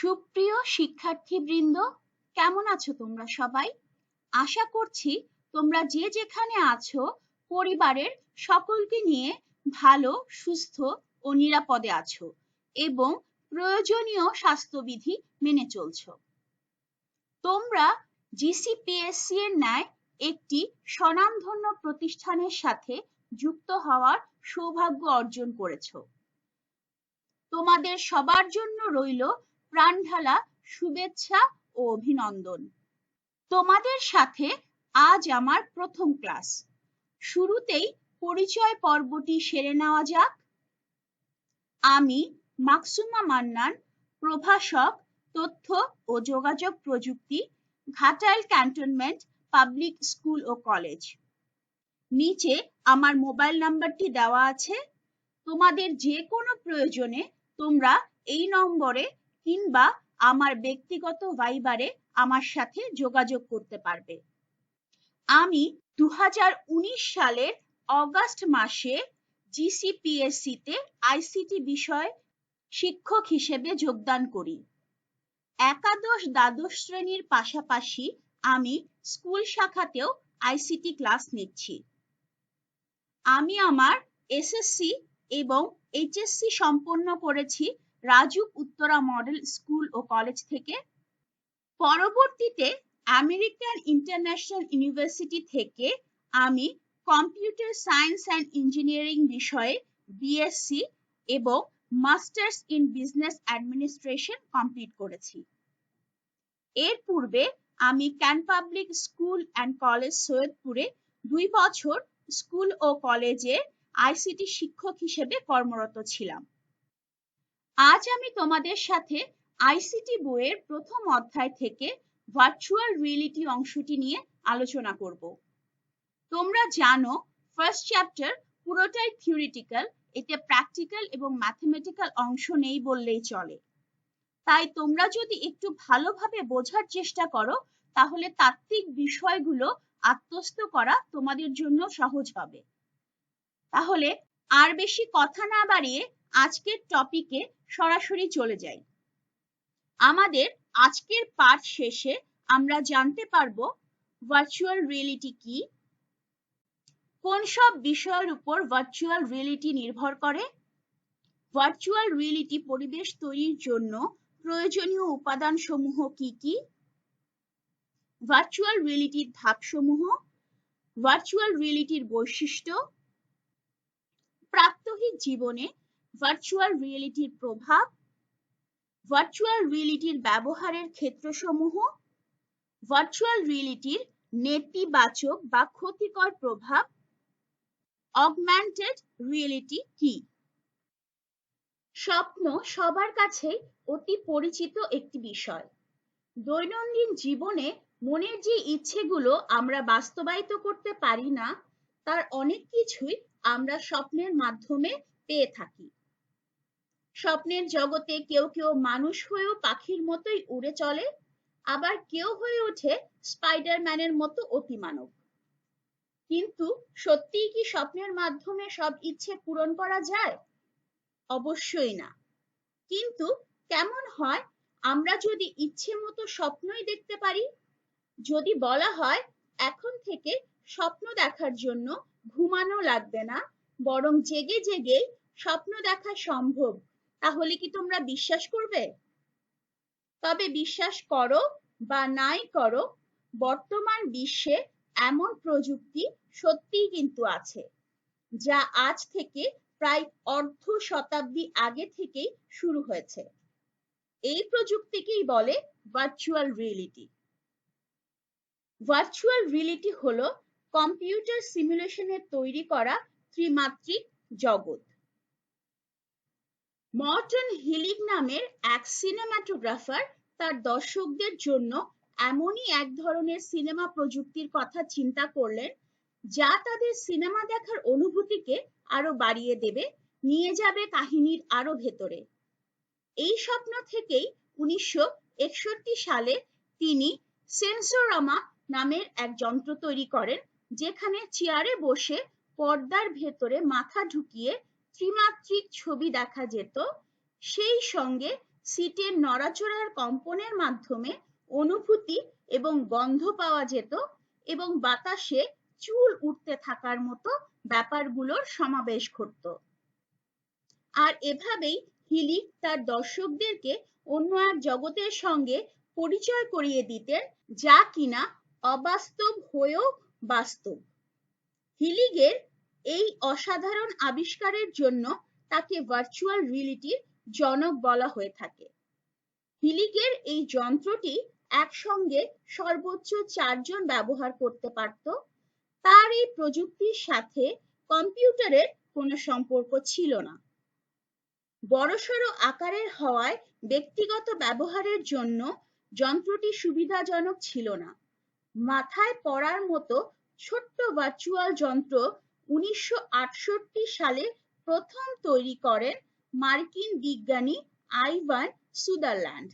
সুপ্রিয় শিক্ষার্থীবৃন্দ, কেমন আছো তোমরা সবাই? আশা করছি তোমরা যে যেখানে আছো পরিবারের সকলকে নিয়ে ভালো, সুস্থ ও নিরাপদে আছো এবং প্রয়োজনীয় স্বাস্থ্যবিধি মেনে চলছো। তোমরা জিসিপিএসসি এর ন্যায় একটি স্বনামধন্য প্রতিষ্ঠানের সাথে যুক্ত হওয়ার সৌভাগ্য অর্জন করেছো। তোমাদের সবার জন্য রইল প্রাণঢালা শুভেচ্ছা ও অভিনন্দন। তোমাদের সাথে আজ আমার প্রথম ক্লাস। শুরুতেই পরিচয় পর্বটি সেরে নেওয়া যাক। আমি মাকসুমা মান্নান, প্রভাষক, তথ্য ও যোগাযোগ প্রযুক্তি, ঘাটাইল ক্যান্টনমেন্ট পাবলিক স্কুল ও কলেজ। নিচে আমার মোবাইল নাম্বারটি দেওয়া আছে। তোমাদের যে কোনো প্রয়োজনে তোমরা এই নম্বরে কিংবা আমার ব্যক্তিগত ভাইবারে আমার সাথে যোগাযোগ করতে পারবে। আমি 2019 সালের অগাস্ট মাসে জিসিপিএসসি তে আইসিটি বিষয়ে শিক্ষক হিসেবে যোগদান করি। একাদশ দ্বাদশ শ্রেণীর পাশাপাশি আমি স্কুল শাখাতেও আইসিটি ক্লাস নিচ্ছি। আমি আমার এসএসসি এবং এইচএসসি সম্পন্ন করেছি রাজুক উত্তরা মডেল স্কুল ও কলেজ থেকে। পরবর্তীতে আমেরিকান ইন্টারন্যাশনাল ইউনিভার্সিটি থেকে আমি কম্পিউটার সায়েন্স অ্যান্ড ইঞ্জিনিয়ারিং বিষয়ে বিএসসি এবং masters in business administration complete করেছি। এর পূর্বে আমি ক্যান পাবলিক স্কুল অ্যান্ড কলেজ সৈয়দপুরে 2 বছর স্কুল ও কলেজে আইসিটি শিক্ষক হিসেবে কর্মরত ছিলাম। আজ আমি তোমাদের সাথে আইসিটি বইয়ের প্রথম অধ্যায় থেকে ভার্চুয়াল রিয়েলিটি অংশটি নিয়ে আলোচনা করব। তোমরা জানো ফার্স্ট চ্যাপ্টার পুরোটাই থিওরিটিক্যাল, এতে প্র্যাকটিক্যাল এবং ম্যাথমেটিক্যাল অংশ নেই বললেই চলে। তাই তোমরা যদি একটু ভালোভাবে বোঝার চেষ্টা করো তাহলে তাত্ত্বিক বিষয়গুলো আত্মস্থ করা তোমাদের জন্য সহজ হবে। তাহলে আর বেশি কথা না বাড়িয়ে আজকের টপিকে সরাসরি চলে যাই। আমাদের আজকের পাঠ শেষে আমরা জানতে পারবো ভার্চুয়াল রিয়েলিটি কি, কোন সব বিষয়ের উপর ভার্চুয়াল রিয়েলিটি নির্ভর করে, ভার্চুয়াল রিয়েলিটি পরিবেশ তৈরির জন্য প্রয়োজনীয় উপাদান সমূহ কি কি, ভার্চুয়াল রিয়েলিটির ধাপসমূহ, ভার্চুয়াল রিয়েলিটির বৈশিষ্ট্য, প্রাত্যহিক জীবনে ভার্চুয়াল রিয়েলিটির প্রভাব, ভার্চুয়াল রিয়েলিটির ব্যবহারের ক্ষেত্রসমূহ, ভার্চুয়াল রিয়েলিটির নেতিবাচক বা ক্ষতিকর প্রভাব, অগমেন্টেড রিয়েলিটি কি। স্বপ্ন সবার কাছেই অতি পরিচিত একটি বিষয়। দৈনন্দিন জীবনে মনের যে ইচ্ছেগুলো আমরা বাস্তবায়িত করতে পারি না, তার অনেক কিছুই আমরা স্বপ্নের মাধ্যমে পেয়ে থাকি। স্বপ্নের জগতে কেউ কেউ মানুষ হয়েও পাখির মতোই উড়ে চলে, আবার কেউ হয়ে ওঠে স্পাইডারম্যানের মতো অতিমানব। কিন্তু সত্যিই কি স্বপ্নের মাধ্যমে সব ইচ্ছে পূরণ করা যায়? অবশ্যই না। কিন্তু কেমন হয় আমরা যদি ইচ্ছে মতো স্বপ্নই দেখতে পারি? যদি বলা হয় এখন থেকে স্বপ্ন দেখার জন্য ঘুমানো লাগবে না, বরং জেগে জেগেই স্বপ্ন দেখা সম্ভব, তাহলে কি তোমরা বিশ্বাস করবে? তবে বিশ্বাস করো বা নাই করো, বর্তমান বিশ্বে এমন প্রযুক্তি সত্যিই কিন্তু আছে, যা আজ থেকে প্রায় অর্ধ শতাব্দী আগে থেকেই শুরু হয়েছে। এই প্রযুক্তিকেই বলে ভার্চুয়াল রিয়েলিটি। ভার্চুয়াল রিয়েলিটি হলো কম্পিউটার সিমুলেশনে তৈরি করা ত্রিমাত্রিক জগৎ। মর্টন হিলিগ নামের এক সিনেমাটোগ্রাফার তার দর্শকদের জন্য এমনই এক ধরনের সিনেমা প্রযুক্তির কথা চিন্তা করলেন, যা তাদের সিনেমা দেখার অনুভূতিকে আরো বাড়িয়ে দেবে, নিয়ে যাবে কাহিনীর আরো ভেতরে। এই স্বপ্ন থেকেই 1961 সালে তিনি সেন্সোরামা নামের এক যন্ত্র তৈরি করেন, যেখানে চেয়ারে বসে পর্দার ভেতরে মাথা ঢুকিয়ে ত্রিমাত্রিক ছবি দেখা যেত, সেই সঙ্গে সিটের নড়াচড়ার কম্পনের মাধ্যমে অনুভূতি এবং গন্ধ পাওয়া যেত এবং বাতাসে চুল উঠতে থাকার মতো ব্যাপারগুলোর সমাবেশ ঘটত। আর এভাবেই হিলিক তার দর্শকদেরকে অন্য এক জগতের সঙ্গে পরিচয় করিয়ে দিতেন, যা কিনা অবাস্তব হয়েও বাস্তব। হিলিগের এই অসাধারণ আবিষ্কারের জন্য তাকে ভার্চুয়াল রিয়েলিটির জনক বলা হয়ে থাকে। হিলিগের এই যন্ত্রটি একসঙ্গে সর্বোচ্চ 4 জন ব্যবহার করতে পারত। তার এই প্রযুক্তির সাথে কম্পিউটারের কোনো সম্পর্ক ছিল না। বড়সড় আকারের হওয়ায় ব্যক্তিগত ব্যবহারের জন্য যন্ত্রটি সুবিধাজনক ছিল না। মাথায় পড়ার মতো ছোট্ট ভার্চুয়াল যন্ত্র 1968 সালে প্রথম তৈরি করেন মার্কিন বিজ্ঞানী আইভান সুদারল্যান্ড।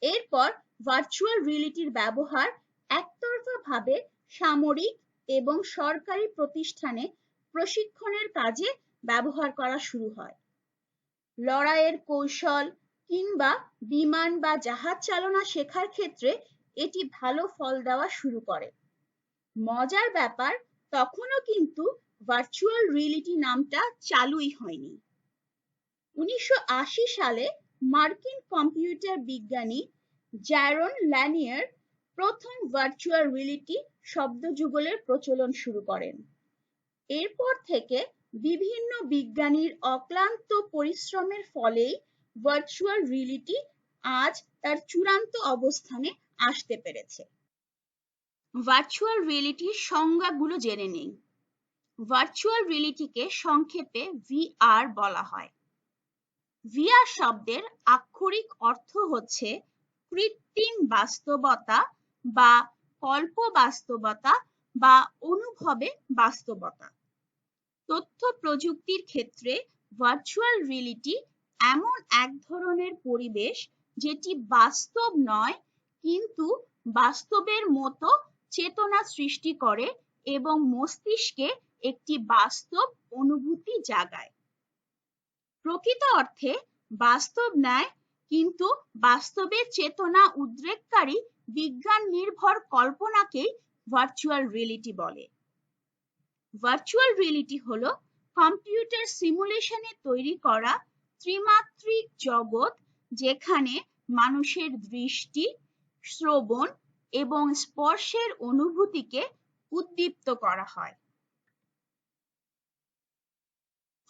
এরপর ভার্চুয়াল রিয়েলিটির ব্যবহার একতরফাভাবে সামরিক এবং সরকারি প্রতিষ্ঠানে প্রশিক্ষণের কাজে ব্যবহার করা শুরু হয়। লড়াইয়ের কৌশল কিংবা বিমান বা জাহাজ চালনা শেখার ক্ষেত্রে এটি ভালো ফল দেওয়া শুরু করে। মজার ব্যাপার, তখনও কিন্তু ভার্চুয়াল রিয়েলিটি নামটা চালুই হয়নি। 1980 সালে মার্কিন কম্পিউটার বিজ্ঞানী জ্যারন ল্যানিয়ার প্রথম ভার্চুয়াল রিয়েলিটি শব্দযুগলের প্রচলন শুরু করেন। এরপর থেকে বিভিন্ন বিজ্ঞানীর অক্লান্ত পরিশ্রমের ফলেই ভার্চুয়াল রিয়েলিটি আজ তার চূড়ান্ত অবস্থানে আসতে পেরেছে। ভার্চুয়াল রিয়েলিটির সংজ্ঞাগুলো জেনে নেই। ভার্চুয়াল রিয়েলিটিকে সংক্ষেপে VR বলা হয়। VR শব্দের আক্ষরিক অর্থ হচ্ছে কৃত্রিম বাস্তবতা বা কল্প বাস্তবতা বা অনুভবে বাস্তবতা। তথ্য প্রযুক্তির ক্ষেত্রে ভার্চুয়াল রিয়েলিটি এমন এক ধরনের পরিবেশ যেটি বাস্তব নয় কিন্তু বাস্তবের মতো চেতনা সৃষ্টি করে এবং মস্তিষ্কে একটি বাস্তব অনুভূতি জাগায়। প্রকৃত অর্থে বাস্তব নয় কিন্তু বাস্তবের চেতনা উদ্রেককারী বিজ্ঞান নির্ভর কল্পনাকেই ভার্চুয়াল রিয়েলিটি বলে। ভার্চুয়াল রিয়েলিটি হলো কম্পিউটার সিমুলেশনে তৈরি করা ত্রিমাত্রিক জগৎ যেখানে মানুষের দৃষ্টি, শ্রবণ এবং স্পর্শের অনুভূতিকে উদ্দীপ্ত করা হয়।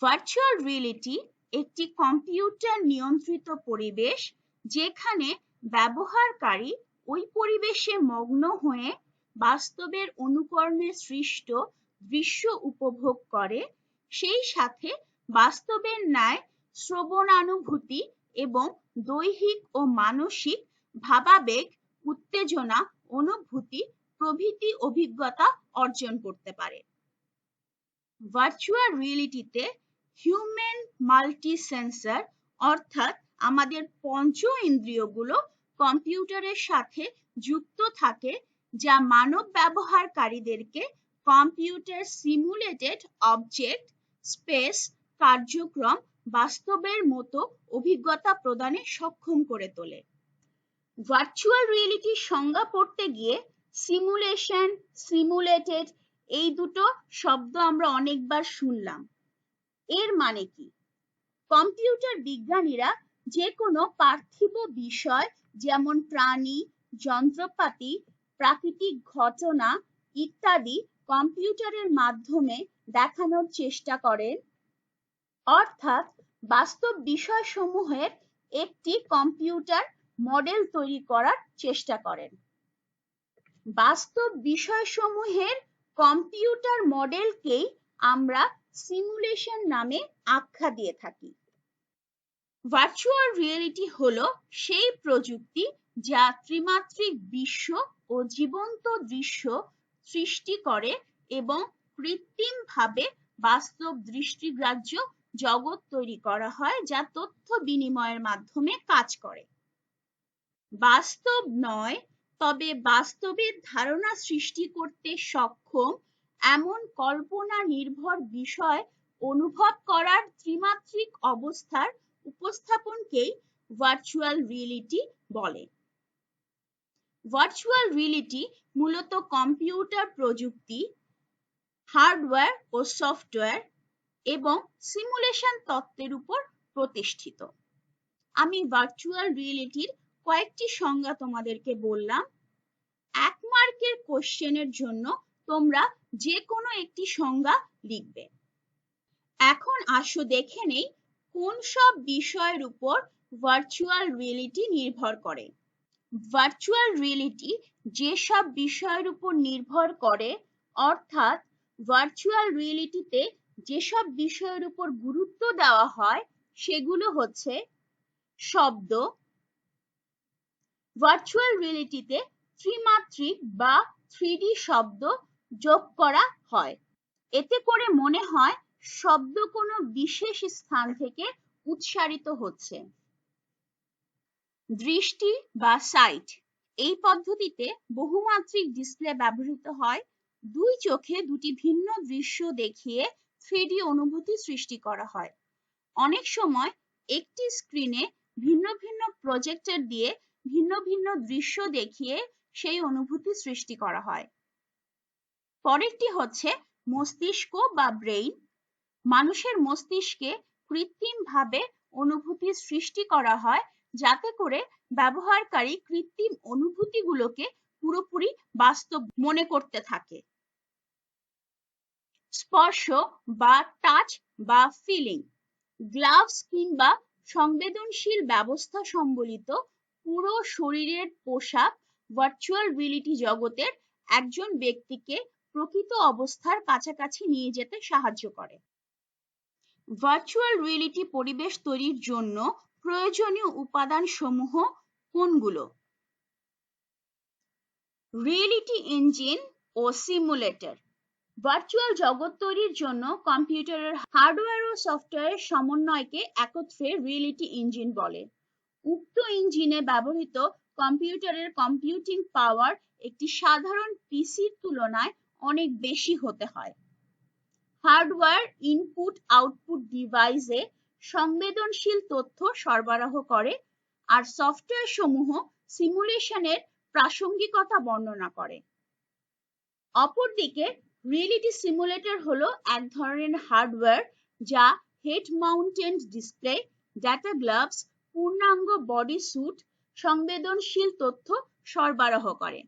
ভার্চুয়াল রিয়েলিটি একটি কম্পিউটার নিয়ন্ত্রিত পরিবেশ যেখানে ব্যবহারকারী ওই পরিবেশে মগ্ন হয়ে বাস্তবের অনুকরণে সৃষ্ট দৃশ্য উপভোগ করে, সেই সাথে বাস্তবের ন্যায় শ্রবণানুভূতি এবং দৈহিক ও মানসিক ভাবাবেগ, উত্তেজনা, অনুভূতি প্রভৃতি অভিজ্ঞতা অর্জন করতে পারে। ভার্চুয়াল রিয়েলিটিতে হিউম্যান মাল্টি সেন্সর অর্থাৎ আমাদের পঞ্চ ইন্দ্রিয়গুলো কম্পিউটারের সাথে যুক্ত থাকে, যা মানব ব্যবহারকারীদেরকে কম্পিউটার সিমুলেটেড অবজেক্ট স্পেস কার্যক্রম বাস্তবের মতো অভিজ্ঞতা প্রদানে সক্ষম করে তোলে। ভার্চুয়াল রিয়েলিটির সংজ্ঞা পড়তে গিয়ে সিমুলেশন, সিমুলেটেড এই দুটো শব্দ আমরা অনেকবার শুনলাম। এর মানে কি? কম্পিউটার বিজ্ঞানীরা যে কোনো পার্থিব বিষয় যেমন প্রাণী, যন্ত্রপাতি, প্রাকৃতিক ঘটনা ইত্যাদি কম্পিউটারের মাধ্যমে দেখানোর চেষ্টা করেন, অর্থাৎ বাস্তব বিষয়সমূহের একটি কম্পিউটার মডেল তৈরি করার চেষ্টা করেন। বাস্তব বিষয়সমূহের কম্পিউটার মডেলকেই আমরা সিমুলেশন নামে আখ্যা দিয়ে থাকি। ভার্চুয়াল রিয়েলিটি হলো সেই প্রযুক্তি যা ত্রিমাত্রিক বিশ্ব ও জীবন্ত দৃশ্য সৃষ্টি করে এবং কৃত্রিমভাবে বাস্তব দৃষ্টিগ্রাহ্য জগৎ তৈরি করা হয় যা তথ্য বিনিময়ের মাধ্যমে কাজ করে। বাস্তব নয়, তবে বাস্তবের ধারণা সৃষ্টি করতে সক্ষম এমন কল্পনা নির্ভর বিষয় অনুভব করার ত্রিমাত্রিক অবস্থার উপস্থাপনকেই ভার্চুয়াল রিয়েলিটি বলে। ভার্চুয়াল রিয়েলিটি মূলত কম্পিউটার প্রযুক্তি, হার্ডওয়্যার ও সফটওয়্যার এবং সিমুলেশন তত্ত্বের উপর প্রতিষ্ঠিত। আমি ভার্চুয়াল রিয়েলিটির কয়েকটি সংজ্ঞা তোমাদেরকে বললাম। 1 মার্কের কোশ্চেনের জন্য তোমরা যে কোনো একটি সংজ্ঞা লিখবে। এখন আসো দেখে নেই কোন সব বিষয়ের উপর ভার্চুয়াল রিয়েলিটি নির্ভর করে। ভার্চুয়াল রিয়েলিটি যেসব বিষয়ের উপর নির্ভর করে, অর্থাৎ ভার্চুয়াল রিয়েলিটিতে যেসব বিষয়ের উপর গুরুত্ব দেওয়া হয় সেগুলো হচ্ছে শব্দ। ভার্চুয়াল রিয়েলিটিতে ত্রিমাত্রিক বা 3D শব্দ যোগ করা হয়। এতে করে মনে হয় শব্দ কোনো বিশেষ স্থান থেকে উচ্চারিত হচ্ছে। দৃষ্টি বা সাইট, এই পদ্ধতিতে বহুমাত্রিক ডিসপ্লে ব্যবহৃত হয়। দুই চোখে দুটি ভিন্ন দৃশ্য দেখিয়ে 3D অনুভূতি সৃষ্টি করা হয়। অনেক সময় একটি স্ক্রিনে ভিন্ন ভিন্ন প্রজেক্টর দিয়ে ভিন্ন ভিন্ন দৃশ্য দেখিয়ে সেই অনুভূতি সৃষ্টি করা হয়। পরেরটি হচ্ছে মস্তিষ্ক বা ব্রেইন। মানুষের মস্তিষ্কে কৃত্রিমভাবে অনুভূতি সৃষ্টি করা হয়, যাতে করে ব্যবহারকারী কৃত্রিম অনুভূতিগুলোকে পুরোপুরি বাস্তব মনে করতে থাকে। স্পর্শ বা টাচ বা ফিলিং, গ্লাভস কিংবা সংবেদনশীল ব্যবস্থা সম্বলিত পুরো শরীরের পোশাক ভার্চুয়াল রিয়েলিটি জগতের একজন ব্যক্তিকে প্রকৃত অবস্থার কাছাকাছি নিয়ে যেতে সাহায্য করে। ভার্চুয়াল রিয়েলিটি পরিবেশ তৈরির জন্য প্রয়োজনীয় উপাদান সমূহ কোনগুলো? রিয়েলিটি ইঞ্জিন ও সিমুলেটর। ভার্চুয়াল জগৎ তৈরির জন্য কম্পিউটারের হার্ডওয়্যার ও সফটওয়্যারের সমন্বয়কে একত্রে রিয়েলিটি ইঞ্জিন বলে। উক্ত ইঞ্জিনে ব্যবহৃত কম্পিউটারের কম্পিউটিং পাওয়ার একটি সাধারণ পিসির তুলনায় অনেক বেশি হতে হয়। হার্ডওয়্যার ইনপুট আউটপুট ডিভাইসে সংবেদনশীল তথ্য সরবরাহ করে, আর সফটওয়্যার সমূহ সিমুলেশনের প্রাসঙ্গিকতা বর্ণনা করে। অপরদিকে রিয়েলিটি সিমুলেটর হলো এক ধরনের হার্ডওয়্যার যা head mounted display, data gloves, পূর্ণাঙ্গ বডি স্যুট, সংবেদনশীল তথ্য সরবরাহ করে,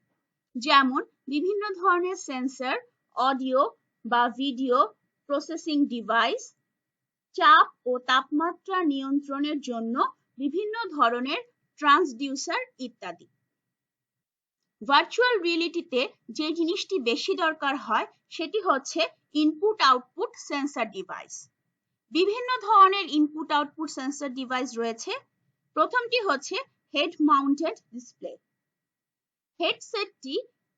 যেমন বিভিন্ন ধরনের সেন্সর, অডিও বা ভিডিও প্রসেসিং ডিভাইস, চাপ ও তাপমাত্রা নিয়ন্ত্রণের জন্য বিভিন্ন ধরনের ট্রান্সডিউসার ইত্যাদি। ভার্চুয়াল রিয়েলিটিতে যে জিনিসটি বেশি দরকার হয় সেটি হচ্ছে ইনপুট আউটপুট সেন্সর ডিভাইস। বিভিন্ন ধরনের ইনপুট আউটপুট সেন্সর ডিভাইস রয়েছে। প্রথমটি হচ্ছে হেড মাউন্টেড ডিসপ্লে। হেডসেটটি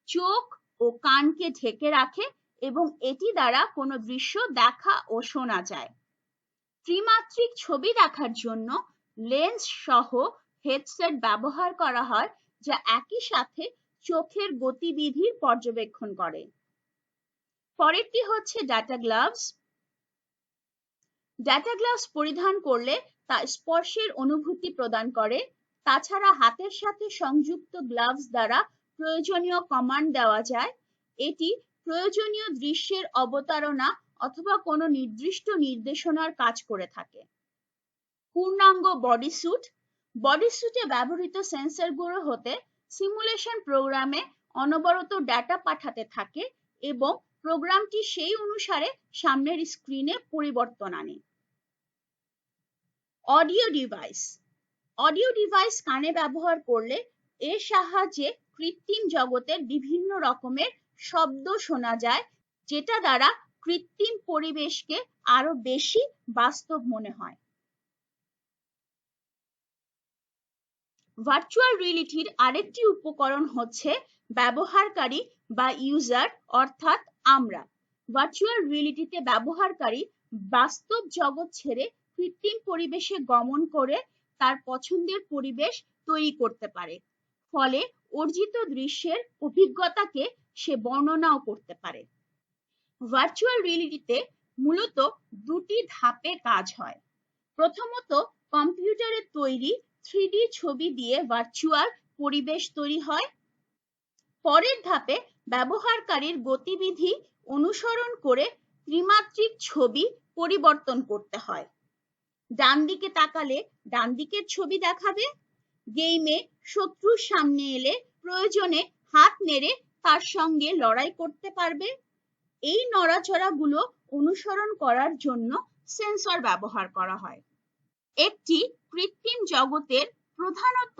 চোখ ও কানকে ঢেকে রাখে এবং এটি দ্বারা কোনো দৃশ্য দেখা ও শোনা যায়। ত্রিমাত্রিক ছবি দেখার জন্য লেন্স সহ হেডসেট ব্যবহার করা হয়, যা একই সাথে চোখের গতিবিধির পর্যবেক্ষণ করে। পরেরটি হচ্ছে ডাটা গ্লাভস। ডাটা গ্লাভস পরিধান করলে তা স্পর্শের অনুভূতি প্রদান করে। তাছাড়া হাতের সাথে সংযুক্ত গ্লাভস দ্বারা প্রয়োজনীয় কমান্ড দেওয়া যায়। এটি প্রয়োজনীয় দৃশ্যের অবতারণা অথবা কোনো নির্দিষ্ট নির্দেশনার কাজ করে থাকে। পূর্ণাঙ্গ বডি স্যুট। বডি স্যুটে ব্যবহৃত সেন্সরগুলো হতে সিমুলেশন প্রোগ্রামে অনবরত ডেটা পাঠাতে থাকে এবং প্রোগ্রামটি সেই অনুসারে সামনের স্ক্রিনে পরিবর্তন আনে। Audio device. অডিও ডিভাইস কানে ব্যবহার করলে এর সাহায্যে কৃত্রিম জগতের বিভিন্ন রকমের শব্দ শোনা যায়, যেটা দ্বারা কৃত্রিম পরিবেশকে আরো বেশি বাস্তব মনে হয়। ভার্চুয়াল রিয়েলিটির আরেকটি উপকরণ হচ্ছে ব্যবহারকারী বা ইউজার, অর্থাৎ আমরা। ভার্চুয়াল রিয়েলিটিতে ব্যবহারকারী বাস্তব জগৎ ছেড়ে কৃত্রিম পরিবেশে গমন করে তার পছন্দের পরিবেশ তৈরি করতে পারে, ফলে অর্জিত দৃশ্যের অভিজ্ঞতাকে সে বর্ণনাও করতে পারে। ভার্চুয়াল রিয়েলিটিতে মূলত দুটি ধাপে কাজ হয়। প্রথমত, কম্পিউটারে তৈরি 3D ছবি দিয়ে ভার্চুয়াল পরিবেশ তৈরি হয়। পরের ধাপে ব্যবহারকারীর গতিবিধি অনুসরণ করে ত্রিমাত্রিক ছবি পরিবর্তন করতে হয়। ডান দিকে তাকালে ডান দিকের ছবি দেখাবে। গেমে শত্রুর সামনে এলে প্রয়োজনে হাত নেড়ে তার সঙ্গে লড়াই করতে পারবে। এই নড়াচড়াগুলো অনুসরণ করার জন্য সেন্সর ব্যবহার করা হয়। একটি কৃত্রিম জগতের প্রধানত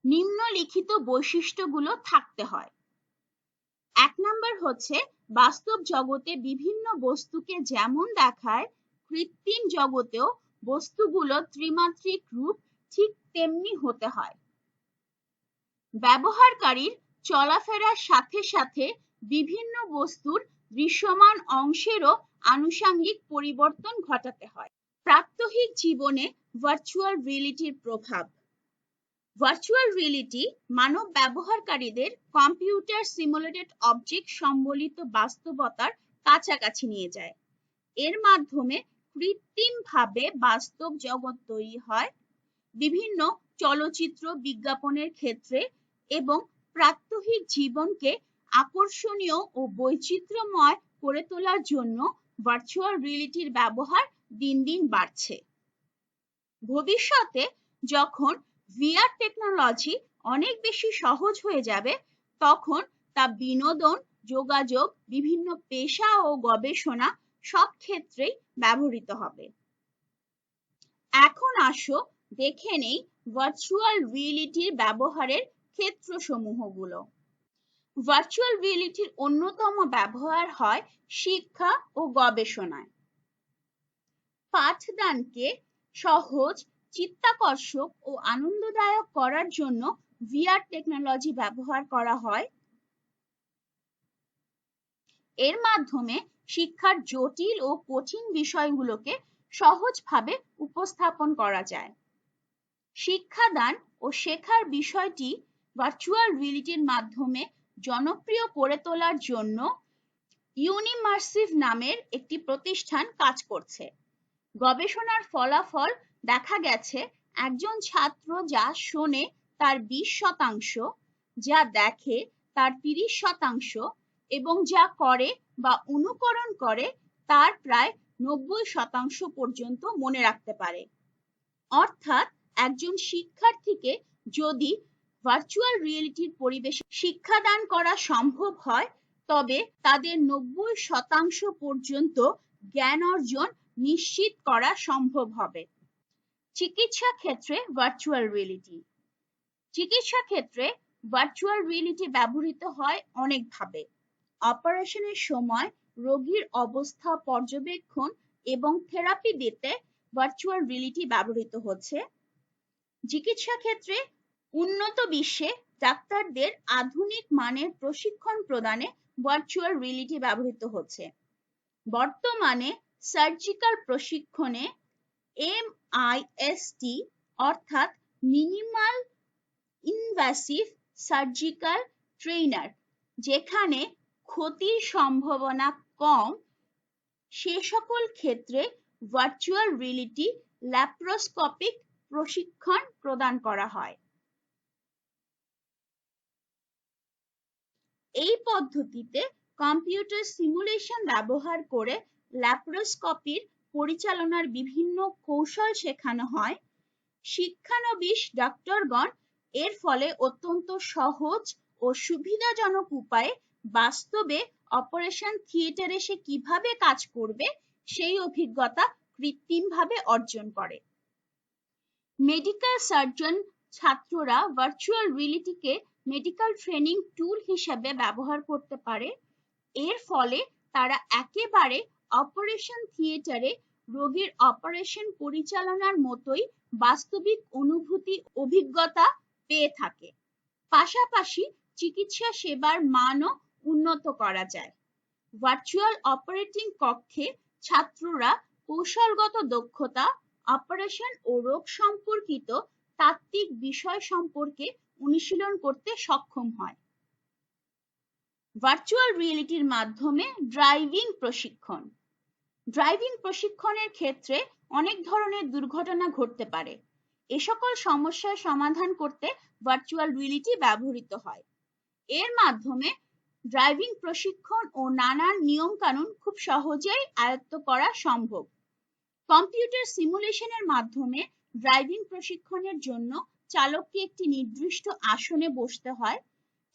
নিম্নলিখিত বৈশিষ্ট্যগুলো থাকতে হয়। 1 নম্বর হচ্ছে বাস্তব জগতে বিভিন্ন বস্তুকে যেমন দেখায়, কৃত্রিম জগতেও বস্তুগুলো ত্রিমাত্রিক রূপ ঠিক তেমনি হতে হয়। ব্যবহারকারীর চলাফেরার সাথে সাথে বিভিন্ন বস্তুর দৃশ্যমান অংশেরও আনুষঙ্গিক পরিবর্তন ঘটাতে হয়। প্রাত্যহিক জীবনে ভার্চুয়াল রিয়েলিটির প্রভাব। ভার্চুয়াল রিয়েলিটি মানব ব্যবহারকারীদের কম্পিউটার সিমুলেটেড অবজেক্ট সম্বলিত বাস্তবতার কাছাকাছি নিয়ে যায়। এর মাধ্যমে কৃত্রিমভাবে বাস্তব জগৎ তৈরি হয়। বিভিন্ন চলচ্চিত্র, বিজ্ঞাপনের ক্ষেত্রে এবং প্রাত্যহিক জীবনকে আকর্ষণীয় ও বৈচিত্র্যময় করে তোলার জন্য ভার্চুয়াল রিয়েলিটির ব্যবহার দিন দিন বাড়ছে। ভবিষ্যতে যখন VR টেকনোলজি অনেক বেশি সহজ হয়ে যাবে, তখন তা বিনোদন, যোগাযোগ, বিভিন্ন পেশা ও গবেষণা সব ক্ষেত্রেই ব্যবহৃত হবে। এখন আসো দেখে নেই ভার্চুয়াল রিয়েলিটির ব্যবহারের ক্ষেত্রসমূহগুলো। ভার্চুয়াল রিয়েলিটির অন্যতম ব্যবহার হয় শিক্ষা ও গবেষণায়। পাঠদানকে সহজ, চিত্তাকর্ষক ও আনন্দদায়ক করার জন্য VR টেকনোলজি ব্যবহার করা হয়। এর মাধ্যমে শিক্ষার জটিল ও কঠিন বিষয়গুলোকে সহজভাবে উপস্থাপন করা যায়। শিক্ষাদান ও শেখার বিষয়টি ভার্চুয়াল রিয়েলিটির মাধ্যমে জনপ্রিয় করে তোলার জন্য ইউনিমার্সিভ নামের একটি প্রতিষ্ঠান কাজ করছে। গবেষণার ফলাফল দেখা গেছে, একজন ছাত্র যা শোনে তার 20%, যা দেখে তার 30% এবং যা করে বা অনুকরণ করে তার প্রায় 90% পর্যন্ত মনে রাখতে পারে। অর্থাৎ একজন শিক্ষার্থীকে যদি ভার্চুয়াল রিয়েলিটির পরিবেশে শিক্ষাদান করা সম্ভব হয়, তবে তাদের 90% পর্যন্ত জ্ঞান অর্জন নিশ্চিত করা সম্ভব হবে। চিকিৎসা ক্ষেত্রে ভার্চুয়াল রিয়েলিটি। চিকিৎসা ক্ষেত্রে ভার্চুয়াল রিয়েলিটি ব্যবহৃত হয় অনেকভাবে। অপারেশনের সময় রোগীর অবস্থা পর্যবেক্ষণ এবং থেরাপি দিতে ভার্চুয়াল রিয়েলিটি ব্যবহৃত হচ্ছে। চিকিৎসা ক্ষেত্রে উন্নত বিশ্বে ডাক্তারদের আধুনিক মানের প্রশিক্ষণ প্রদানে ভার্চুয়াল রিয়েলিটি ব্যবহৃত হচ্ছে। বর্তমানে সার্জিক্যাল প্রশিক্ষণে MIST অর্থাৎ মিনিমাল ইনভ্যাসিভ সার্জিক্যাল ট্রেইনার, যেখানে ক্ষতির সম্ভাবনা কম, সে সকল ক্ষেত্রে ভার্চুয়াল রিয়েলিটি ল্যাপ্রোস্কোপিক প্রশিক্ষণ প্রদান করা হয়। এই পদ্ধতিতে কম্পিউটার সিমুলেশন ব্যবহার করে ল্যাপ্রোস্কোপির পরিচালনার বিভিন্ন কৌশল শেখানো হয়। শিক্ষানবিশ ডক্টরগণ এর ফলে অত্যন্ত সহজ ও সুবিধাজনক উপায়ে বাস্তবে অপারেশন থিয়েটারে সে কিভাবে কাজ করবে সেই অভিজ্ঞতা কৃত্রিমভাবে অর্জন করে। মেডিকেল সার্জন ছাত্ররা ভার্চুয়াল রিয়েলিটিকে মেডিকেল ট্রেনিং টুল হিসেবে ব্যবহার করতে পারে। এর ফলে তারা একেবারে অপারেশন থিয়েটারে রোগীর অপারেশন পরিচালনার মতোই বাস্তবিক অনুভূতি, অভিজ্ঞতা পেয়ে থাকে। পাশাপাশি চিকিৎসা সেবার মানও উন্নত করা যায়। ভার্চুয়াল অপারেটিং কক্ষে ছাত্ররা কৌশলগত দক্ষতা, অপারেশন ও রোগ সম্পর্কিত তাত্ত্বিক বিষয় সম্পর্কে অনুশীলন করতে সক্ষম হয়। ভার্চুয়াল রিয়েলিটির মাধ্যমে ড্রাইভিং প্রশিক্ষণ। ড্রাইভিং প্রশিক্ষণের ক্ষেত্রে অনেক ধরনের দুর্ঘটনা ঘটতে পারে। এ সকল সমস্যার সমাধান করতে ভার্চুয়াল রিয়েলিটি ব্যবহৃত হয়। এর মাধ্যমে ড্রাইভিং প্রশিক্ষণ ও নানান নিয়ম কানুন খুব সহজেই আয়ত্ত করা সম্ভব। কম্পিউটার সিমুলেশনের মাধ্যমে ড্রাইভিং প্রশিক্ষণের জন্য চালককে একটি নির্দিষ্ট আসনে বসতে হয়।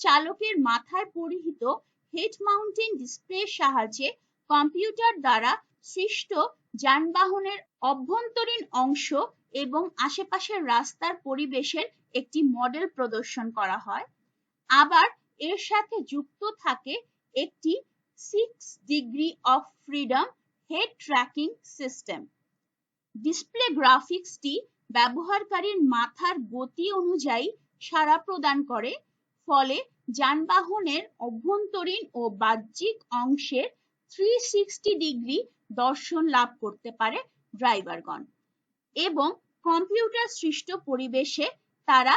চালকের মাথায় পরিহিত হেড মাউন্টিং ডিসপ্লের সাহায্যে কম্পিউটার দ্বারা সৃষ্ট যানবাহনের অভ্যন্তরীণ অংশ এবং আশেপাশের রাস্তার পরিবেশের একটি মডেল প্রদর্শন করা হয়। আবার এর সাথে যুক্ত থাকে একটি 6 degree of freedom head tracking system. Display গ্রাফিক্সটি ব্যবহারকারীর মাথার গতি অনুযায়ী সাড়া প্রদান করে, ফলে যানবাহনের অভ্যন্তরীণ ও বাহ্যিক অংশের 360 ডিগ্রি দর্শন লাভ করতে পারে ড্রাইভারগণ এবং কম্পিউটার সৃষ্ট পরিবেশে তারা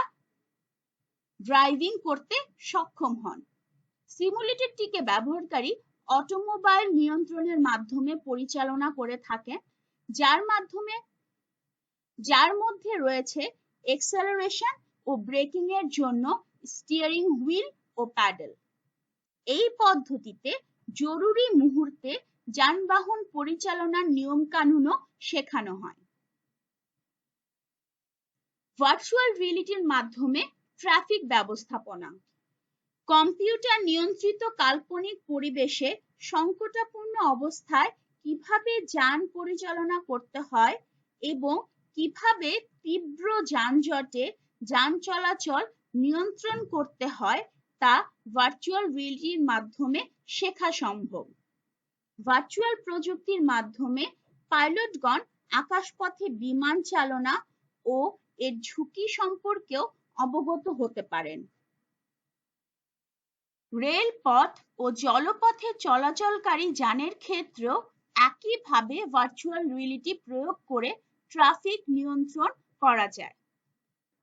ড্রাইভিং করতে সক্ষম হন। সিমুলেটরটিকে ব্যবহারকারী অটোমোবাইল নিয়ন্ত্রণের মাধ্যমে পরিচালনা করে থাকে, যার মধ্যে রয়েছে এক্সেলারেশন ও ব্রেকিং এর জন্য স্টিয়ারিং হুইল ও প্যাডেল। এই পদ্ধতিতে জরুরি মুহূর্তে যানবাহন পরিচালনার নিয়ম কানুনও শেখানো হয়। ভার্চুয়াল রিয়েলিটির মাধ্যমে ট্রাফিক ব্যবস্থাপনা। কম্পিউটার নিয়ন্ত্রিত কাল্পনিক পরিবেশে সংকটাপন্ন অবস্থায় কিভাবে যান পরিচালনা করতে হয় এবং কিভাবে তীব্র যানজটে যান চলাচল নিয়ন্ত্রণ করতে হয় তা ভার্চুয়াল রিয়েলিটির মাধ্যমে শেখা সম্ভব। ভার্চুয়াল প্রযুক্তির মাধ্যমে পাইলটগণ আকাশপথে বিমান চালনা ও এর ঝুঁকি সম্পর্কেও অবগত হতে পারেন। রেলপথ ও জলপথে চলাচলকারী যানের ক্ষেত্রেও একইভাবে ভার্চুয়াল রিয়েলিটি প্রয়োগ করে ট্রাফিক নিয়ন্ত্রণ করা যায়।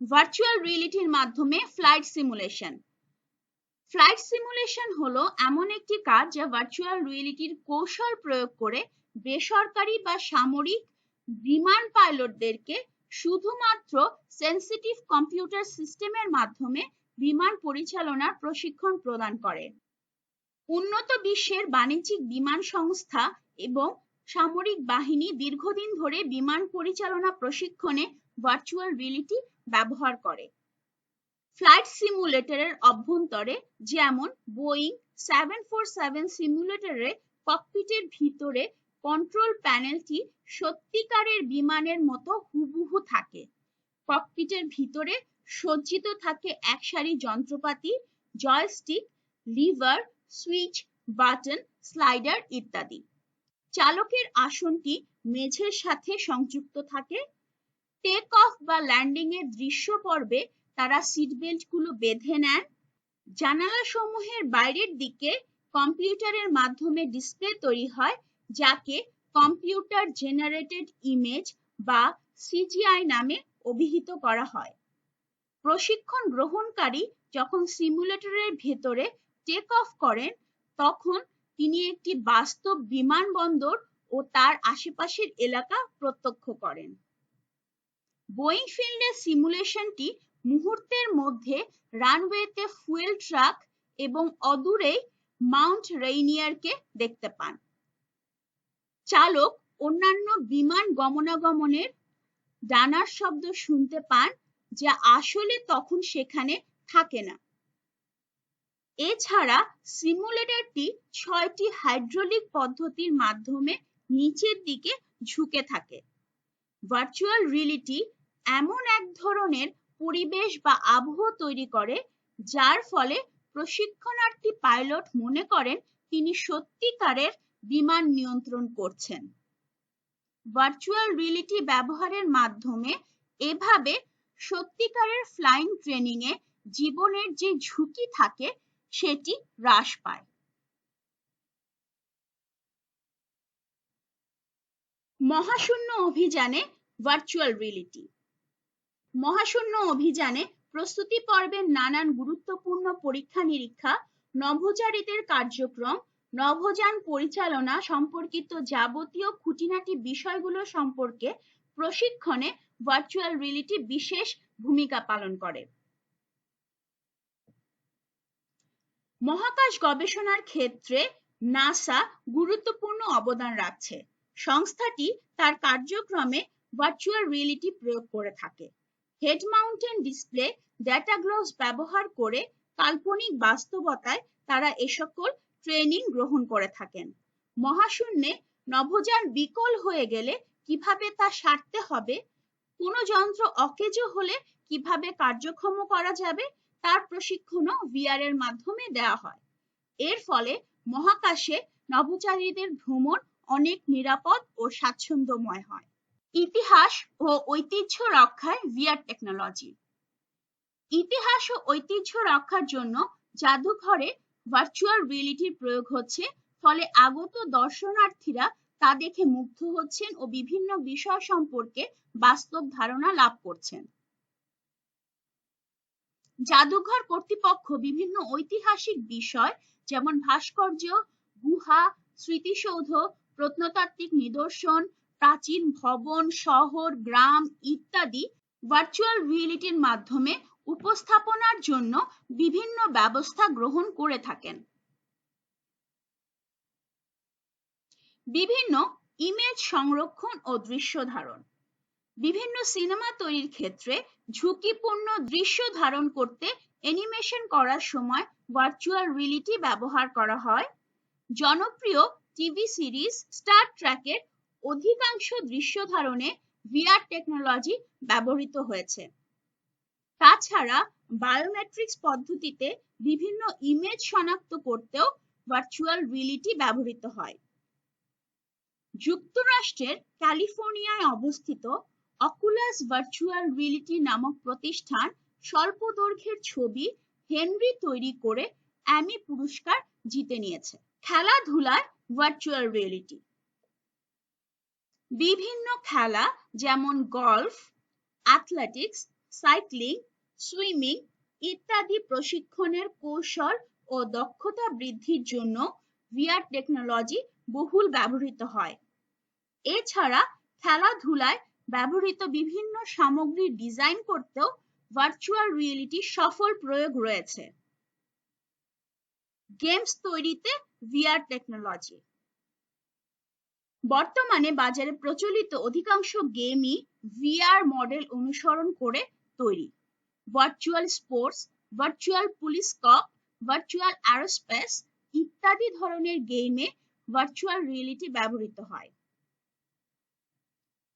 ভার্চুয়াল রিয়েলিটির মাধ্যমে ফ্লাইট সিমুলেশন। ফ্লাইট সিমুলেশন হলো এমন একটি কাজ যা ভার্চুয়াল রিয়েলিটির কৌশল প্রয়োগ করে বেসরকারি বা সামরিক বিমান পাইলটদেরকে শুধুমাত্র সেন্সিটিভ কম্পিউটার সিস্টেমের মাধ্যমে বিমান পরিচালনার প্রশিক্ষণ প্রদান করে। উন্নত বিশ্বের বাণিজ্যিক বিমান সংস্থা এবং সামরিক বাহিনী দীর্ঘদিন ধরে বিমান পরিচালনা প্রশিক্ষণে ভার্চুয়াল রিয়েলিটি ব্যবহার করে। ফ্লাইট সিমুলেটরের অভ্যন্তরে যেমন বোয়িং 747 সিমুলেটরে ককপিটের ভিতরে কন্ট্রোল প্যানেলটি সত্যিকারের বিমানের মতো হুবহু থাকে। ককপিটের ভিতরে সজ্জিত থাকে এক সারি যন্ত্রপাতি, joystick, liver, switch, button, slider ইত্যাদি। চালকের আসনটি মেঝের সাথে সংযুক্ত থাকে। টেক অফ বা ল্যান্ডিং এর দৃশ্য পর্বে তারা সিট বেল্ট গুলো বেঁধে নেন। জানালা সমূহের বাইরের দিকে কম্পিউটারের মাধ্যমে ডিসপ্লে তৈরি হয়, যাকে কম্পিউটার জেনারেটেড ইমেজ বা সিজিআই নামে অভিহিত করা হয়। প্রশিক্ষণ গ্রহণকারী যখন সিমুলেটরের ভেতরে টেক অফ করেন, তখন তিনি একটি বাস্তব বিমানবন্দর ও তার আশেপাশের এলাকা প্রত্যক্ষ করেন। বোয়িং ফিল্ডের সিমুলেশনটি মুহূর্তের মধ্যে রানওয়েতে ফুয়েল ট্রাক এবং অদূরেই মাউন্ট রেইনিয়ারকে দেখতে পান। চালক অন্যান্য বিমান গমনাগমনের ডানার শব্দ শুনতে পান, যা আসলে তখন সেখানে থাকে না। এছাড়া সিমুলেটরটি 6টি হাইড্রোলিক পদ্ধতির মাধ্যমে নিচের দিকে ঝুঁকে থাকে। ভার্চুয়াল রিয়েলিটি এমন এক ধরনের পরিবেশ বা আবহ তৈরি করে, যার ফলে প্রশিক্ষণার্থী পাইলট মনে করেন তিনি সত্যিকারের বিমান নিয়ন্ত্রণ করছেন। ভার্চুয়াল রিয়েলিটি ব্যবহারের মাধ্যমে এভাবে সত্যিকারের ফ্লাইং ট্রেনিং এ জীবনের যে ঝুঁকি থাকে সেটি হ্রাস পায়। মহাশূন্য অভিযানে ভার্চুয়াল রিয়েলিটি। মহাশূন্য অভিযানে প্রস্তুতি পর্বের নানান গুরুত্বপূর্ণ পরীক্ষা নিরীক্ষা, নভোচারীদের কার্যক্রম, নভোযান পরিচালনা সম্পর্কিত যাবতীয় খুঁটিনাটি বিষয়গুলো সম্পর্কে প্রশিক্ষণে ভার্চুয়াল রিয়েলিটি বিশেষ ভূমিকা পালন করে। মহাকাশ গবেষণার ক্ষেত্রে নাসা গুরুত্বপূর্ণ অবদান রাখছে। সংস্থাটি তার কার্যক্রমে ভার্চুয়াল রিয়েলিটি প্রয়োগ করে থাকে। Head mountain display, data gloves ব্যবহার করে কাল্পনিক বাস্তবতায় তারা এ সকল ট্রেনিং গ্রহণ করে থাকেন। মহাশূন্যে নভোযান বিকল হয়ে গেলে কিভাবে তা সারতে হবে, কোনো যন্ত্র অকেজো হলে কিভাবে কার্যক্ষম করা যাবে, তার প্রশিক্ষণও ভিআর এর মাধ্যমে দেওয়া হয়। এর ফলে মহাকাশে নভোচারীদের ভ্রমণ অনেক নিরাপদ ও স্বাচ্ছন্দ্যময় হয়। ইতিহাস ও ঐতিহ্য রক্ষায় ভিআর টেকনোলজি। ইতিহাস ও ঐতিহ্য রক্ষার জন্য জাদুঘরে ভার্চুয়াল রিয়েলিটির প্রয়োগ হচ্ছে, ফলে আগত দর্শনার্থীরা তা দেখে মুগ্ধ হচ্ছেন ও বিভিন্ন বিষয় সম্পর্কে বাস্তব ধারণা লাভ করছেন। জাদুঘর কর্তৃপক্ষ বিভিন্ন ঐতিহাসিক বিষয় যেমন ভাস্কর্য, গুহা, স্মৃতিসৌধ, প্রত্নতাত্ত্বিক নিদর্শন, প্রাচীন ভবন, শহর, গ্রাম ইত্যাদি ভার্চুয়াল রিয়েলিটির মাধ্যমে উপস্থাপনার জন্য বিভিন্ন ব্যবস্থা গ্রহণ করে থাকেন। বিভিন্ন ইমেজ সংরক্ষণ ও দৃশ্য ধারণ। বিভিন্ন সিনেমা তৈরির ক্ষেত্রে ঝুঁকিপূর্ণ দৃশ্য ধারণ করতে অ্যানিমেশন করার সময় ভার্চুয়াল রিয়েলিটি ব্যবহার করা হয়। জনপ্রিয় টিভি সিরিজ স্টার ট্রেকের অধিকাংশ দৃশ্য ধারণে ভিআর টেকনোলজি ব্যবহৃত হয়েছে। তাছাড়া বায়োমেট্রিক্স পদ্ধতিতে বিভিন্ন ইমেজ শনাক্ত করতেও ভার্চুয়াল রিয়েলিটি ব্যবহৃত হয়। যুক্তরাষ্ট্রের ক্যালিফোর্নিয়ায় অবস্থিত অকুলাস ভার্চুয়াল রিয়েলিটি নামক প্রতিষ্ঠান স্বল্প দৈর্ঘ্যের ছবি হেনরি তৈরি করে অ্যামি পুরস্কার জিতে নিয়েছে। খেলাধুলায় ভার্চুয়াল রিয়েলিটি। বিভিন্ন খেলা যেমন গলফ, অ্যাথলেটিক্স, সাইক্লিং, সুইমিং ইত্যাদি প্রশিক্ষণের কৌশল ও দক্ষতা বৃদ্ধির জন্য ভিআর টেকনোলজি বহুল ব্যবহৃত হয়। এছাড়া খেলাধুলায় ব্যবহৃত বিভিন্ন সামগ্রী ডিজাইন করতেও ভার্চুয়াল রিয়েলিটি সফল প্রয়োগ রয়েছে। গেমস তৈরিতে ভিআর টেকনোলজি। বর্তমানে বাজারে প্রচলিত অধিকাংশ গেমই ভিআর মডেল অনুসরণ করে তৈরি। ভার্চুয়াল স্পোর্টস, ভার্চুয়াল পুলিশ কপ, ভার্চুয়াল অ্যারোস্পেস ইত্যাদি ধরনের গেমে ভার্চুয়াল রিয়েলিটি ব্যবহৃত হয়।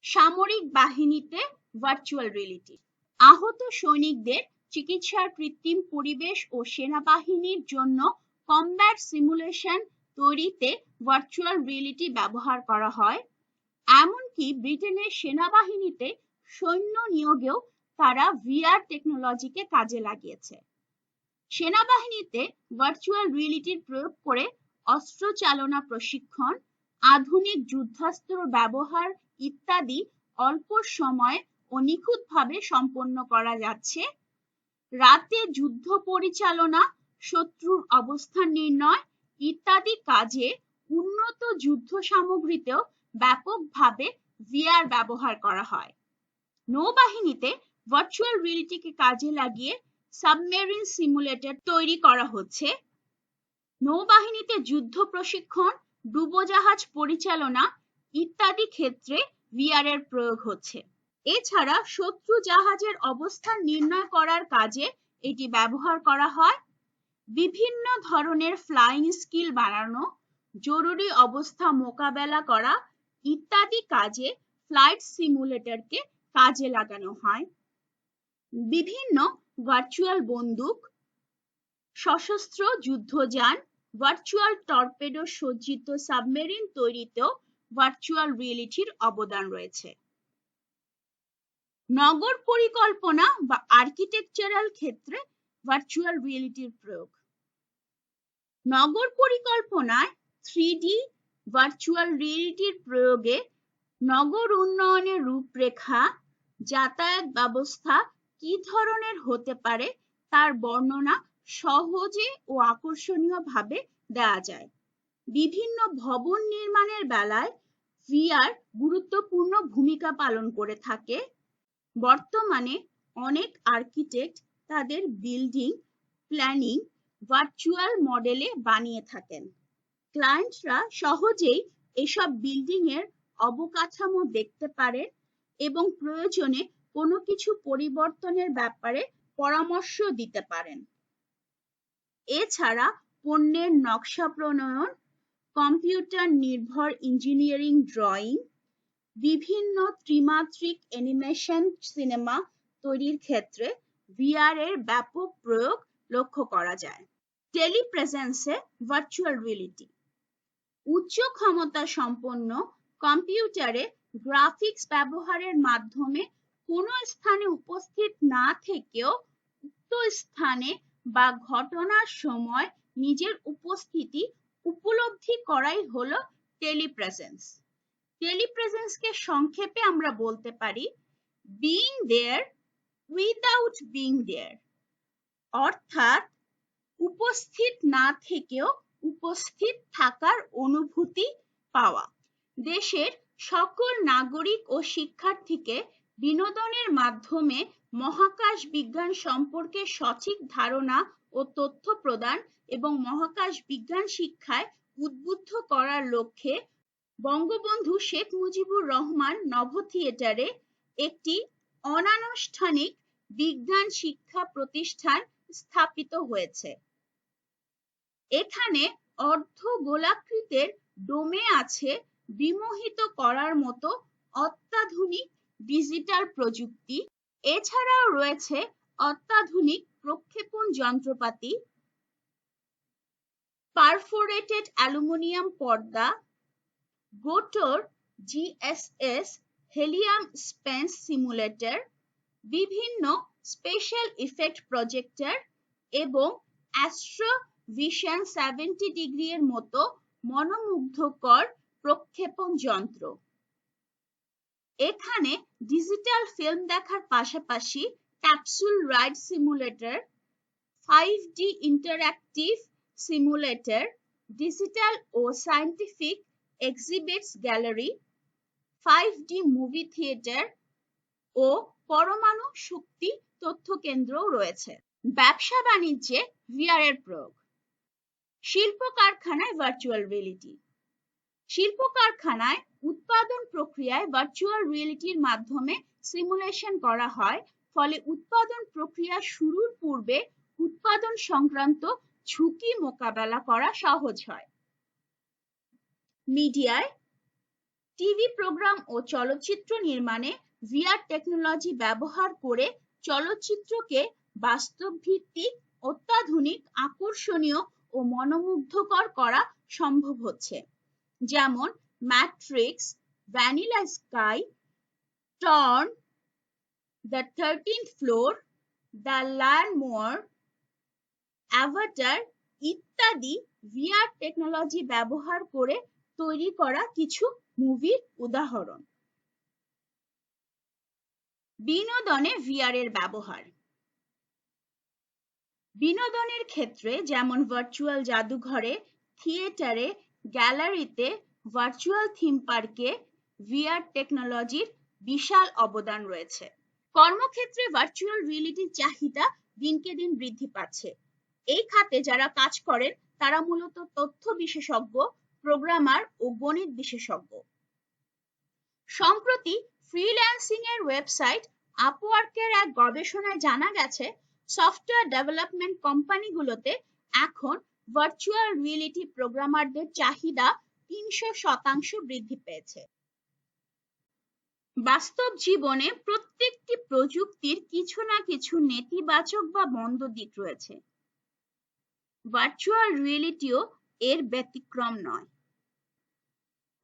সামরিক বাহিনীতে ভার্চুয়াল রিয়েলিটি। আহত সৈনিকদের চিকিৎসার কৃত্রিম পরিবেশ ও সেনাবাহিনীর জন্য কমব্যাট সিমুলেশন তৈরিতে ভার্চুয়াল রিয়েলিটি ব্যবহার করা হয়। এমনকি ব্রিটেনের সেনাবাহিনীতে সৈন্য নিয়োগেও তারা ভিআর টেকনোলজিকে কাজে লাগিয়েছে। সেনাবাহিনীতে ভার্চুয়াল রিয়েলিটির প্রয়োগ করে অস্ত্র চালনা প্রশিক্ষণ, আধুনিক যুদ্ধাস্ত্র ব্যবহার ইত্যাদি অল্প সময়ে ও নিখুঁতভাবে সম্পন্ন করা যাচ্ছে। রাতে যুদ্ধ পরিচালনা, শত্রুর অবস্থান নির্ণয় ইত্যাদি কাজে উন্নত যুদ্ধ সামগ্রীতেও ব্যাপকভাবে ভিআর ব্যবহার করা হয়। নৌবাহিনীতে ভার্চুয়াল রিয়েলিটিকে কাজে লাগিয়ে সাবমেরিন সিমুলেটর তৈরি করা হচ্ছে। নৌবাহিনীতে যুদ্ধ প্রশিক্ষণ, ডুবোজাহাজ পরিচালনা ইত্যাদি ক্ষেত্রে ভিআর এর প্রয়োগ হচ্ছে। এছাড়া শত্রু জাহাজের অবস্থান নির্ণয় করার কাজে এটি ব্যবহার করা হয়। বিভিন্ন ধরনের ফ্লাইং স্কিল বানানো, জরুরি অবস্থা মোকাবেলা করা ইত্যাদি কাজে ফ্লাইট সিমুলেটরকে কাজে লাগানো হয়। বিভিন্ন ভার্চুয়াল বন্দুক, সশস্ত্র যুদ্ধযান, ভার্চুয়াল টর্পেডো সজ্জিত সাবমেরিন তৈরিতেও ভার্চুয়াল রিয়েলিটির অবদান রয়েছে। নগর পরিকল্পনা বা আর্কিটেকচারাল ক্ষেত্রে ভার্চুয়াল রিয়েলিটির প্রয়োগ। নগর পরিকল্পনায় 3D ভার্চুয়াল রিয়েলিটির প্রয়োগে নগর উন্নয়নের রূপরেখা, যাতায়াত ব্যবস্থা কি ধরনের হতে পারে তার বর্ণনা সহজে ও আকর্ষণীয়ভাবে দেওয়া যায়। বিভিন্ন ভবন নির্মাণের বেলায় ভিআর গুরুত্বপূর্ণ ভূমিকা পালন করে থাকে। বর্তমানে অনেক আর্কিটেক্ট তাদের বিল্ডিং প্ল্যানিং ভার্চুয়াল মডেলে বানিয়ে থাকেন। ক্লায়েন্টরা সহজেই এসব বিল্ডিং এর অবকাঠামো দেখতে পারে এবং প্রয়োজনে কোনো কিছু পরিবর্তনের ব্যাপারে পরামর্শ দিতে পারেন। এছাড়া পণ্যের নকশা প্রণয়ন, কম্পিউটার নির্ভর ইঞ্জিনিয়ারিং ড্রয়িং, বিভিন্ন ত্রিমাত্রিক অ্যানিমেশন সিনেমা তৈরির ক্ষেত্রে ভিআর এর ব্যাপক প্রয়োগ লক্ষ্য করা যায়। টেলিপ্রেজেন্সে ভার্চুয়াল রিয়েলিটি উচ্চ ক্ষমতা সম্পন্ন কম্পিউটারে গ্রাফিক্স ব্যবহারের মাধ্যমে কোনো স্থানে উপস্থিত না থেকেও উক্ত স্থানে বা ঘটনার সময় নিজের উপস্থিতি উপলব্ধি করাই হলো টেলিপ্রেজেন্স। টেলিপ্রেজেন্সকে সংক্ষেপে আমরা বলতে পারি বিইং দেয়ার উইদাউট বিইং দেয়ার, অর্থাৎ উপস্থিত না থেকেও উপস্থিত থাকার অনুভূতি পাওয়া। দেশের সকল নাগরিক ও শিক্ষার্থীকে বিনোদনের মাধ্যমে মহাকাশ বিজ্ঞান সম্পর্কে সঠিক ধারণা ও তথ্য প্রদান এবং মহাকাশ বিজ্ঞান শিক্ষায় উদ্বুদ্ধ করার লক্ষ্যে বঙ্গবন্ধু শেখ মুজিবুর রহমান নভ থিয়েটারে একটি অনানুষ্ঠানিক বিজ্ঞান শিক্ষা প্রতিষ্ঠান স্থাপিত হয়েছে। এখানে অর্ধ গোলাকৃতির ডোমে আছে বিমোহিত করার মতো অত্যাধুনিক ডিজিটাল প্রযুক্তি। এছাড়াও রয়েছে অত্যাধুনিক প্রক্ষেপণ যন্ত্রপাতি, পারফোরেটেড অ্যালুমিনিয়াম পর্দা, গোটর জিএসএস হেলিয়াম স্পেস সিমুলেটর, বিভিন্ন স্পেশাল ইফেক্ট প্রজেক্টর এবং অ্যাস্ট্রোভিশন 70 ডিগ্রি এর মতো মনোমুগ্ধকর প্রক্ষেপণ যন্ত্র। এখানে ডিজিটাল ফিল্ম দেখার পাশাপাশি capsule ride simulator, 5D interactive simulator, digital ও scientific exhibits gallery, 5D movie theatre ও পরমাণু শক্তি তথ্য কেন্দ্রও রয়েছে। ব্যবসা বাণিজ্যে ভিআর এর প্রয়োগ। শিল্প কারখানায় ভার্চুয়াল রিয়েলিটি। শিল্প কারখানায় উৎপাদন প্রক্রিয়ায় ভার্চুয়াল রিয়েলিটির মাধ্যমে সিমুলেশন করা হয়, ফলে উৎপাদন প্রক্রিয়া শুরুর পূর্বে উৎপাদন সংক্রান্ত ঝুঁকি মোকাবেলা করা সহজ হয়। মিডিয়ায় টিভি প্রোগ্রাম ও চলচ্চিত্র নির্মাণে ভিআর টেকনোলজি ব্যবহার করে চলচ্চিত্রকে বাস্তব ভিত্তিক, অত্যাধুনিক, আকর্ষণীয় ও মনোমুগ্ধকর করা সম্ভব হচ্ছে, যেমন Matrix, Vanilla Sky, Torn, the 13th floor, the lawnmower, Avatar ইত্যাদি ভিআর টেকনোলজি ব্যবহার করে তৈরি করা কিছু মুভির উদাহরণ। বিনোদনে ভিআর এর ব্যবহার। বিনোদনের ক্ষেত্রে যেমন ভার্চুয়াল জাদুঘরে, থিয়েটারে, গ্যালারিতে, ভার্চুয়াল থিম পার্কে ভিআর টেকনোলজির বিশাল অবদান রয়েছে। কর্মক্ষেত্রে ভার্চুয়াল রিয়েলিটির চাহিদা দিনকে দিন বৃদ্ধি পাচ্ছে। এই খাতে যারা কাজ করেন তারা মূলত তথ্য বিশেষজ্ঞ, প্রোগ্রামার ও গণিত বিশেষজ্ঞ। সম্প্রতি ফ্রিল্যান্সিং এর ওয়েবসাইট আপওয়ার্কের এক গবেষণায় জানা গেছে সফটওয়্যার ডেভেলপমেন্ট কোম্পানিগুলোতে এখন ভার্চুয়াল রিয়েলিটি প্রোগ্রামারদের চাহিদা 300% বৃদ্ধি পেয়েছে। বাস্তব জীবনে প্রত্যেকটি প্রযুক্তির কিছু না কিছু নেতিবাচক বা মন্দ দিক রয়েছে। ভার্চুয়াল রিয়েলিটিও এর ব্যতিক্রম নয়।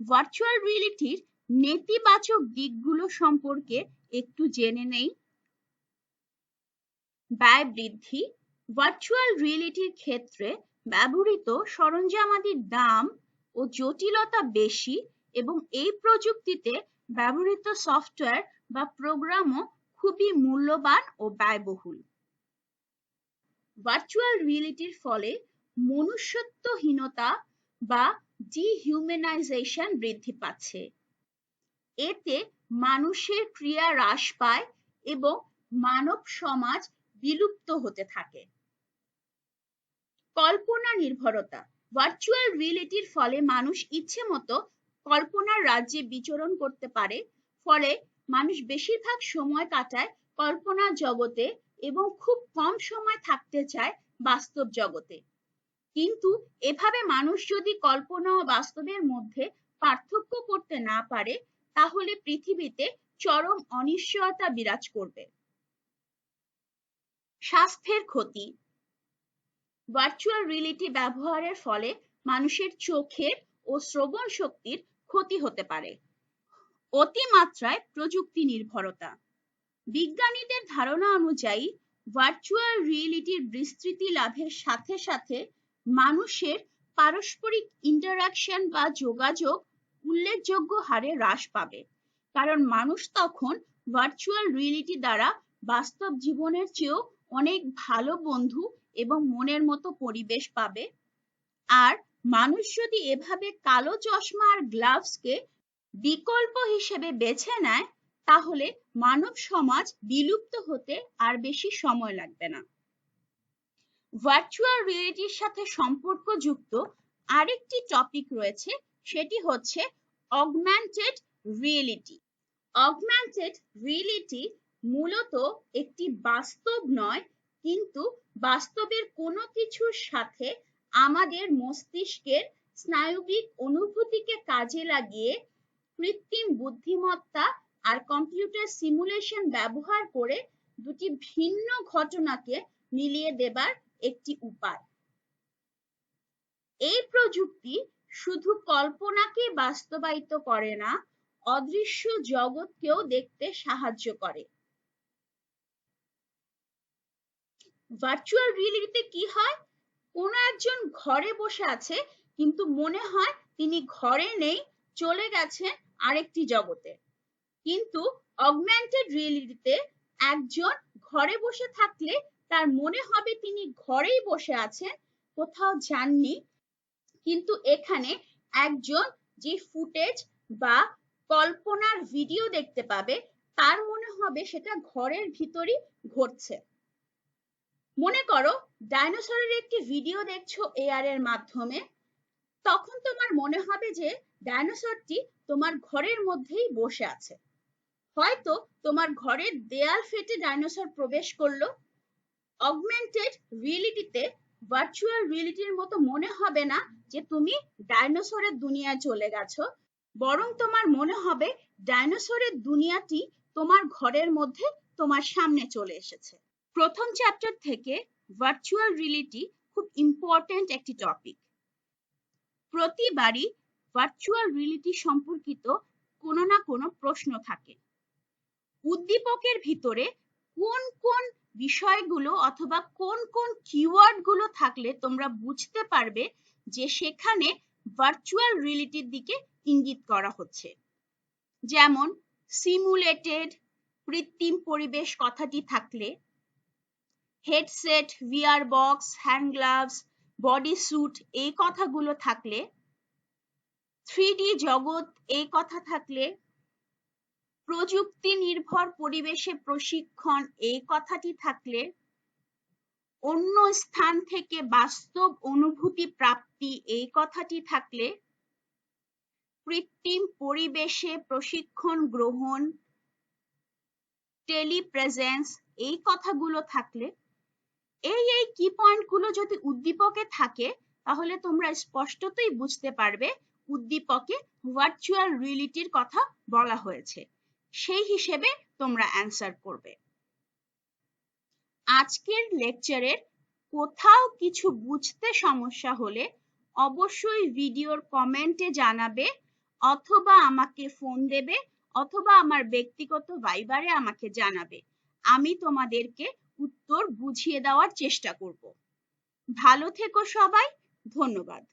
ভার্চুয়াল রিয়েলিটির নেতিবাচক দিকগুলো সম্পর্কে একটু জেনে নেই। ব্যয় বৃদ্ধি। ভার্চুয়াল রিয়েলিটির ক্ষেত্রে ব্যবহৃত সরঞ্জামাদির দাম ও জটিলতা বেশি এবং এই প্রযুক্তিতে ব্যবহৃত সফটওয়্যার বা প্রোগ্রামও খুবই মূল্যবান ও ব্যয়বহুল। ভার্চুয়াল রিয়েলিটির ফলে মনুষ্যত্বহীনতা বা ডিহিউম্যানাইজেশন বৃদ্ধি পাচ্ছে। এতে মানুষের ক্রিয়া হ্রাস পায় এবং মানব সমাজ বিলুপ্ত হতে থাকে। কল্পনা নির্ভরতা। ভার্চুয়াল রিয়েলিটির ফলে মানুষ ইচ্ছে মতো কল্পনার রাজ্যে বিচরণ করতে পারে, ফলে মানুষ বেশিরভাগ সময় কাটায় কল্পনা জগতে এবং খুব কম সময় থাকতে চায় বাস্তব জগতে। কিন্তু এভাবে মানুষ যদি কল্পনা ও বাস্তবের মধ্যে পার্থক্য করতে না পারে, তাহলে পৃথিবীতে চরম অনিশ্চয়তা বিরাজ করবে। স্বাস্থ্যের ক্ষতি। ভার্চুয়াল রিয়েলিটি ব্যবহারের ফলে মানুষের চোখের ও শ্রবণ শক্তির ক্ষতি হতে পারে। অতিমাত্রায় প্রযুক্তি নির্ভরতা। বিজ্ঞানীদের ধারণা অনুযায়ী ভার্চুয়াল রিয়েলিটির বিস্তৃতি লাভের সাথে সাথে মানুষের পারস্পরিক ইন্টারাকশন বা যোগাযোগ উল্লেখযোগ্য হারে হ্রাস পাবে, কারণ মানুষ তখন ভার্চুয়াল রিয়েলিটি দ্বারা বাস্তব জীবনের চেয়েও অনেক ভালো বন্ধু এবং মনের মতো পরিবেশ পাবে। আর মানুষ যদি এভাবে কালো চশমা আর গ্লাভসকে বিকল্প হিসেবে বেছে নেয়, তাহলে মানব সমাজ বিলুপ্ত হতে আর বেশি সময় লাগবে না। ভার্চুয়াল রিয়েলিটির সাথে সম্পর্কযুক্ত আরেকটি টপিক রয়েছে, সেটি হচ্ছে অগমেন্টেড রিয়েলিটি। অগমেন্টেড রিয়েলিটি মূলত একটি বাস্তব নয়, কিন্তু বাস্তবের কোনো কিছুর সাথে আমাদের মস্তিষ্কের স্নায়বিক অনুভূতিকে কাজে লাগিয়ে কৃত্রিম বুদ্ধিমত্তা আর কম্পিউটার সিমুলেশন ব্যবহার করে দুটি ভিন্ন ঘটনাকে মিলিয়ে দেবার একটি উপায়। এই প্রযুক্তি শুধু কল্পনাকে বাস্তবায়িত করে না, অদৃশ্য জগৎকেও দেখতে সাহায্য করে। ভার্চুয়াল রিয়েলিটিতে কি হয়? কোনো একজন ঘরে বসে আছে, কিন্তু মনে হয় তিনি ঘরে নেই, চলে গেছে আরেকটি জগতে। কিন্তু অগমেন্টেড রিয়েলিটিতে একজন ঘরে বসে থাকলে তার মনে হবে তিনি ঘরেই বসে আছেন, কোথাও যাননি, কিন্তু এখানে একজন যে ফুটেজ বা কল্পনার ভিডিও দেখতে পাবে, তার মনে হবে সেটা ঘরের ভিতরই ঘটছে। মনে করো ডাইনোসরের একটি ভিডিও দেখছো এআর এর মাধ্যমে, তখন তোমার মনে হবে যে ডাইনোসরটি তোমার ঘরের মধ্যেই বসে আছে। হয়তো তোমার ঘরের দেয়াল ফেটে ডাইনোসর প্রবেশ করলো। অগমেন্টেড রিয়েলিটিতে ভার্চুয়াল রিয়েলিটির মতো মনে হবে না যে তুমি ডাইনোসরের দুনিয়ায় চলে গেছো, বরং তোমার মনে হবে ডাইনোসরের দুনিয়াটি তোমার ঘরের মধ্যে তোমার সামনে চলে এসেছে। প্রথম চ্যাপ্টার থেকে ভার্চুয়াল রিয়েলিটি খুব ইম্পর্টেন্ট একটি টপিক। প্রতিবারই ভার্চুয়াল রিয়েলিটি সম্পর্কিত কোনো না কোনো প্রশ্ন থাকে। উদ্দীপকের ভিতরে কোন কোন বিষয়গুলো অথবা কোন কোন কিওয়ার্ড গুলো থাকলে তোমরা বুঝতে পারবে যে সেখানে ভার্চুয়াল রিয়েলিটির দিকে ইঙ্গিত করা হচ্ছে। যেমন সিমুলেটেড, কৃত্রিম পরিবেশ কথাটি থাকলে, headset, VR box, hand gloves, body suit এই কথাগুলো থাকলে, 3D জগৎ এই কথা থাকলে, প্রযুক্তি নির্ভর পরিবেশে প্রশিক্ষণ এই কথাটি থাকলে, অন্য স্থান থেকে বাস্তব অনুভূতি প্রাপ্তি এই কথাটি থাকলে, কৃত্রিম পরিবেশে প্রশিক্ষণ গ্রহণ, টেলিপ্রেজেন্স এই কথাগুলো থাকলে, এই কি পয়েন্টগুলো যদি উদ্দীপকে থাকে, তাহলে তোমরা স্পষ্টতই বুঝতে পারবে উদ্দীপকে ভার্চুয়াল রিয়েলিটির কথা বলা হয়েছে। সেই হিসেবে তোমরা অ্যান্সার করবে। আজকের লেকচারের কোথাও কিছু বুঝতে সমস্যা হলে অবশ্যই ভিডিওর কমেন্টে জানাবে, অথবা আমাকে ফোন দেবে, অথবা আমার ব্যক্তিগত ভাইবারে আমাকে জানাবে। আমি তোমাদেরকে উত্তর বুঝিয়ে দেওয়ার চেষ্টা করব। ভালো থেকো সবাই, ধন্যবাদ।